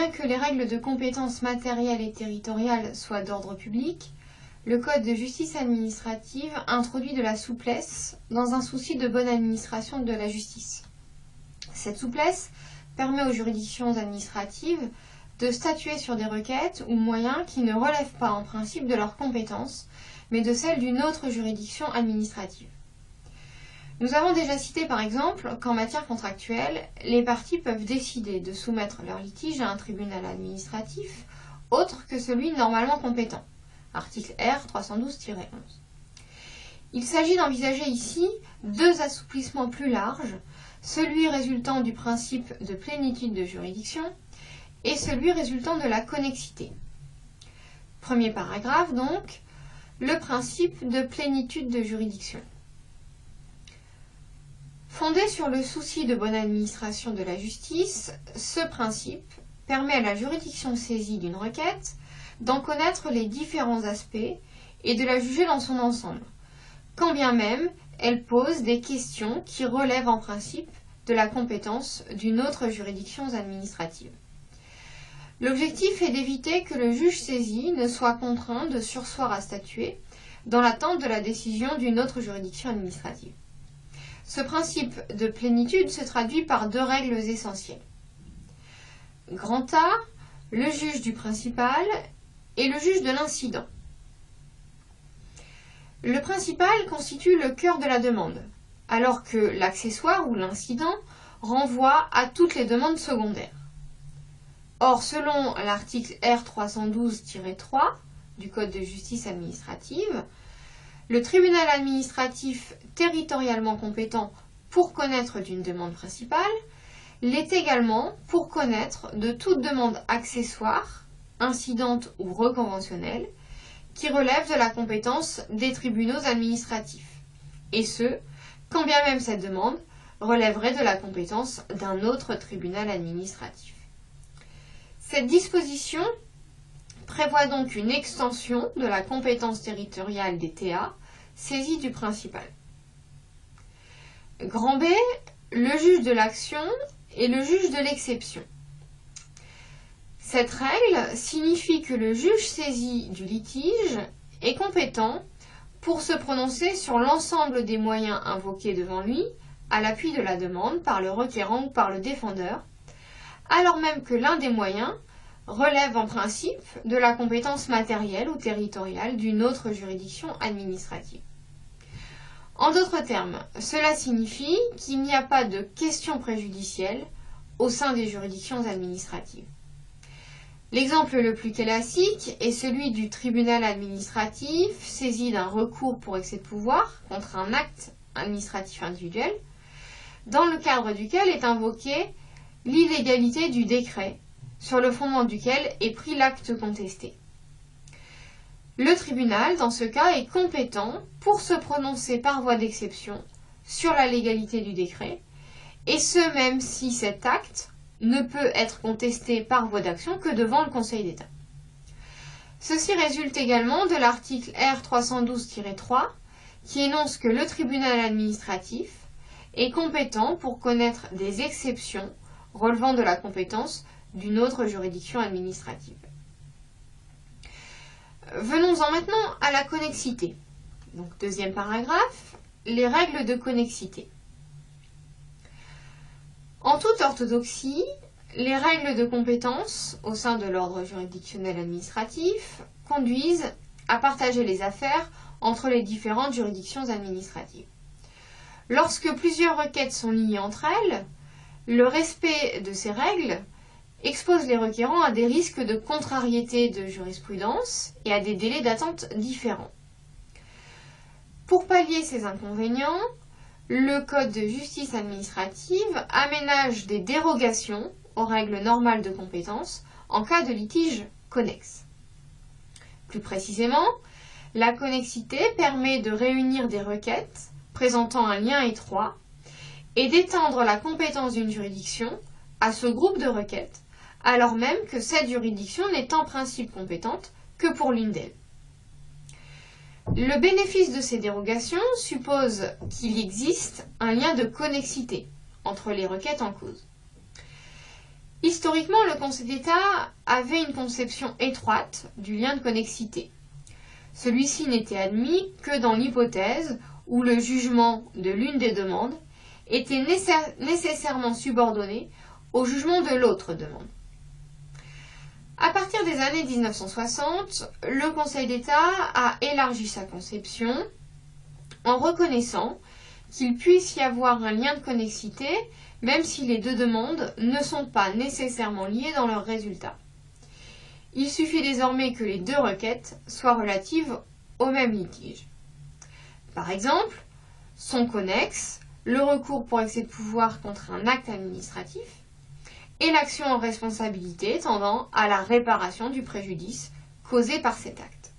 Bien que les règles de compétences matérielles et territoriales soient d'ordre public, le Code de justice administrative introduit de la souplesse dans un souci de bonne administration de la justice. Cette souplesse permet aux juridictions administratives de statuer sur des requêtes ou moyens qui ne relèvent pas en principe de leurs compétences, mais de celles d'une autre juridiction administrative. Nous avons déjà cité par exemple qu'en matière contractuelle, les parties peuvent décider de soumettre leur litige à un tribunal administratif autre que celui normalement compétent. Article R 312-11. Il s'agit d'envisager ici deux assouplissements plus larges, celui résultant du principe de plénitude de juridiction et celui résultant de la connexité. Premier paragraphe donc, le principe de plénitude de juridiction. Fondé sur le souci de bonne administration de la justice, ce principe permet à la juridiction saisie d'une requête d'en connaître les différents aspects et de la juger dans son ensemble, quand bien même elle pose des questions qui relèvent en principe de la compétence d'une autre juridiction administrative. L'objectif est d'éviter que le juge saisi ne soit contraint de surseoir à statuer dans l'attente de la décision d'une autre juridiction administrative. Ce principe de plénitude se traduit par deux règles essentielles. Grand A, le juge du principal et le juge de l'incident. Le principal constitue le cœur de la demande, alors que l'accessoire ou l'incident renvoie à toutes les demandes secondaires. Or, selon l'article R 312-3 du Code de justice administrative, le tribunal administratif territorialement compétent pour connaître d'une demande principale l'est également pour connaître de toute demande accessoire, incidente ou reconventionnelle qui relève de la compétence des tribunaux administratifs, et ce, quand bien même cette demande relèverait de la compétence d'un autre tribunal administratif. Cette disposition prévoit donc une extension de la compétence territoriale des TA saisie du principal. Grand B, le juge de l'action et le juge de l'exception. Cette règle signifie que le juge saisi du litige est compétent pour se prononcer sur l'ensemble des moyens invoqués devant lui à l'appui de la demande par le requérant ou par le défendeur, alors même que l'un des moyens relève en principe de la compétence matérielle ou territoriale d'une autre juridiction administrative. En d'autres termes, cela signifie qu'il n'y a pas de question préjudicielle au sein des juridictions administratives. L'exemple le plus classique est celui du tribunal administratif saisi d'un recours pour excès de pouvoir contre un acte administratif individuel, dans le cadre duquel est invoquée l'illégalité du décret sur le fondement duquel est pris l'acte contesté. Le tribunal, dans ce cas, est compétent pour se prononcer par voie d'exception sur la légalité du décret, et ce même si cet acte ne peut être contesté par voie d'action que devant le Conseil d'État. Ceci résulte également de l'article R 312-3 qui énonce que le tribunal administratif est compétent pour connaître des exceptions relevant de la compétence d'une autre juridiction administrative. Venons-en maintenant à la connexité. Donc, deuxième paragraphe, les règles de connexité. En toute orthodoxie, les règles de compétence au sein de l'ordre juridictionnel administratif conduisent à partager les affaires entre les différentes juridictions administratives. Lorsque plusieurs requêtes sont liées entre elles, le respect de ces règles expose les requérants à des risques de contrariété de jurisprudence et à des délais d'attente différents. Pour pallier ces inconvénients, le Code de justice administrative aménage des dérogations aux règles normales de compétence en cas de litige connexe. Plus précisément, la connexité permet de réunir des requêtes présentant un lien étroit et d'étendre la compétence d'une juridiction à ce groupe de requêtes, alors même que cette juridiction n'est en principe compétente que pour l'une d'elles. Le bénéfice de ces dérogations suppose qu'il existe un lien de connexité entre les requêtes en cause. Historiquement, le Conseil d'État avait une conception étroite du lien de connexité. Celui-ci n'était admis que dans l'hypothèse où le jugement de l'une des demandes était nécessairement subordonné au jugement de l'autre demande. À partir des années 1960, le Conseil d'État a élargi sa conception en reconnaissant qu'il puisse y avoir un lien de connexité même si les deux demandes ne sont pas nécessairement liées dans leurs résultats. Il suffit désormais que les deux requêtes soient relatives au même litige. Par exemple, sont connexes le recours pour excès de pouvoir contre un acte administratif et l'action en responsabilité tendant à la réparation du préjudice causé par cet acte.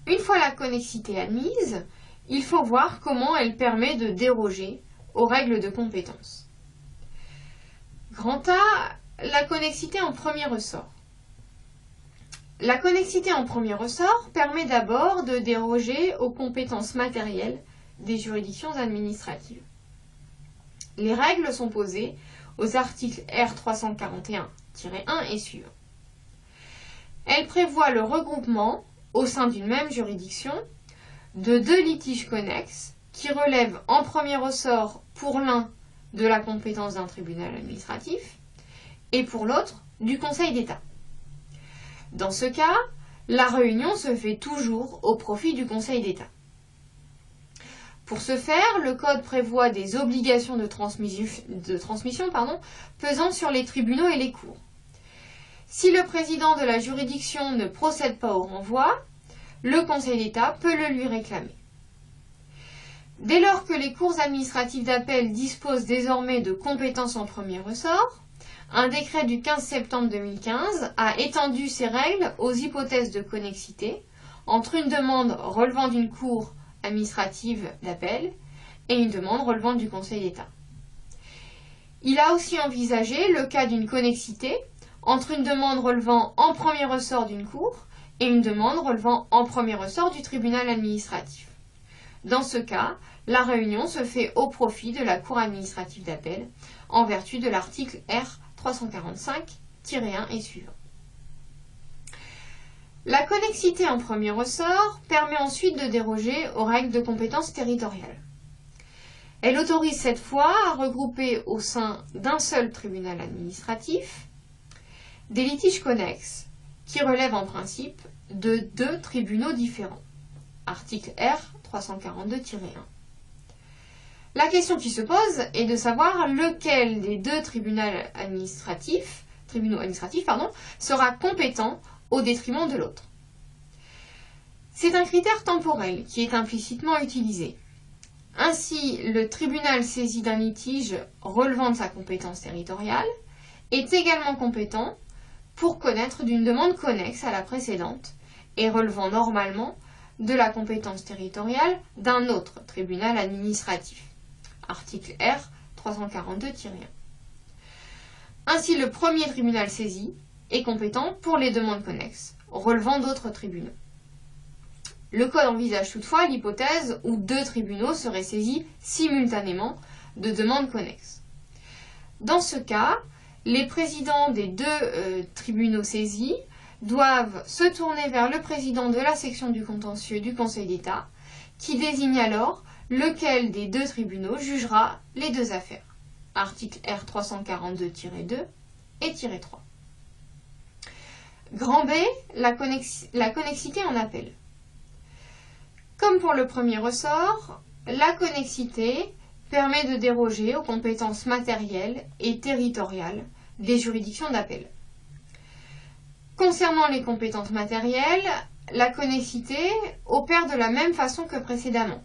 Une fois la connexité admise, il faut voir comment elle permet de déroger aux règles de compétence. Grand A, la connexité en premier ressort. La connexité en premier ressort permet d'abord de déroger aux compétences matérielles des juridictions administratives. Les règles sont posées aux articles R341-1 et suivants. Elles prévoient le regroupement, au sein d'une même juridiction, de deux litiges connexes qui relèvent en premier ressort pour l'un de la compétence d'un tribunal administratif et pour l'autre du Conseil d'État. Dans ce cas, la réunion se fait toujours au profit du Conseil d'État. Pour ce faire, le Code prévoit des obligations de transmission pesant sur les tribunaux et les cours. Si le président de la juridiction ne procède pas au renvoi, le Conseil d'État peut le lui réclamer. Dès lors que les cours administratives d'appel disposent désormais de compétences en premier ressort, un décret du 15 septembre 2015 a étendu ces règles aux hypothèses de connexité entre une demande relevant d'une cour administrative d'appel et une demande relevant du Conseil d'État. Il a aussi envisagé le cas d'une connexité entre une demande relevant en premier ressort d'une cour et une demande relevant en premier ressort du tribunal administratif. Dans ce cas, la réunion se fait au profit de la cour administrative d'appel en vertu de l'article R345-1 et suivant. La connexité en premier ressort permet ensuite de déroger aux règles de compétence territoriale. Elle autorise cette fois à regrouper au sein d'un seul tribunal administratif des litiges connexes qui relèvent en principe de deux tribunaux différents. Article R342-1. La question qui se pose est de savoir lequel des deux tribunaux administratifs sera compétent au détriment de l'autre. C'est un critère temporel qui est implicitement utilisé. Ainsi, le tribunal saisi d'un litige relevant de sa compétence territoriale est également compétent pour connaître d'une demande connexe à la précédente et relevant normalement de la compétence territoriale d'un autre tribunal administratif. Article R342-1. Ainsi, le premier tribunal saisi est compétent pour les demandes connexes, relevant d'autres tribunaux. Le Code envisage toutefois l'hypothèse où deux tribunaux seraient saisis simultanément de demandes connexes. Dans ce cas, les présidents des deux tribunaux saisis doivent se tourner vers le président de la section du contentieux du Conseil d'État, qui désigne alors lequel des deux tribunaux jugera les deux affaires. Article R342-2 et 3. Grand B, la connexité en appel. Comme pour le premier ressort, la connexité permet de déroger aux compétences matérielles et territoriales des juridictions d'appel. Concernant les compétences matérielles, la connexité opère de la même façon que précédemment.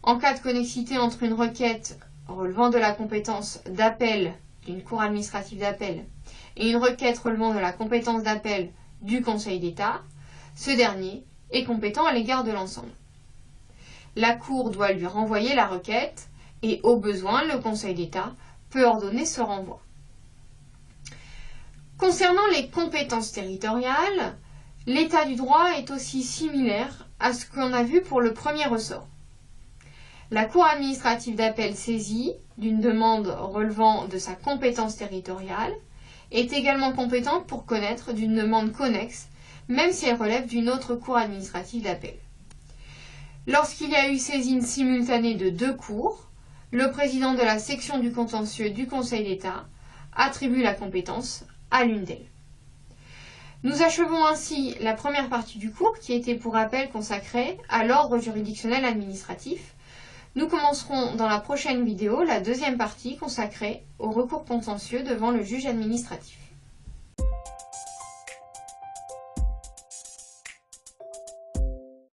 En cas de connexité entre une requête relevant de la compétence d'appel d'une cour administrative d'appel et une requête relevant de la compétence d'appel du Conseil d'État, ce dernier est compétent à l'égard de l'ensemble. La Cour doit lui renvoyer la requête et, au besoin, le Conseil d'État peut ordonner ce renvoi. Concernant les compétences territoriales, l'état du droit est aussi similaire à ce qu'on a vu pour le premier ressort. La Cour administrative d'appel saisie d'une demande relevant de sa compétence territoriale est également compétente pour connaître d'une demande connexe, même si elle relève d'une autre cour administrative d'appel. Lorsqu'il y a eu saisine simultanée de deux cours, le président de la section du contentieux du Conseil d'État attribue la compétence à l'une d'elles. Nous achevons ainsi la première partie du cours qui était pour rappel consacrée à l'ordre juridictionnel administratif. Nous commencerons dans la prochaine vidéo la deuxième partie consacrée au recours contentieux devant le juge administratif.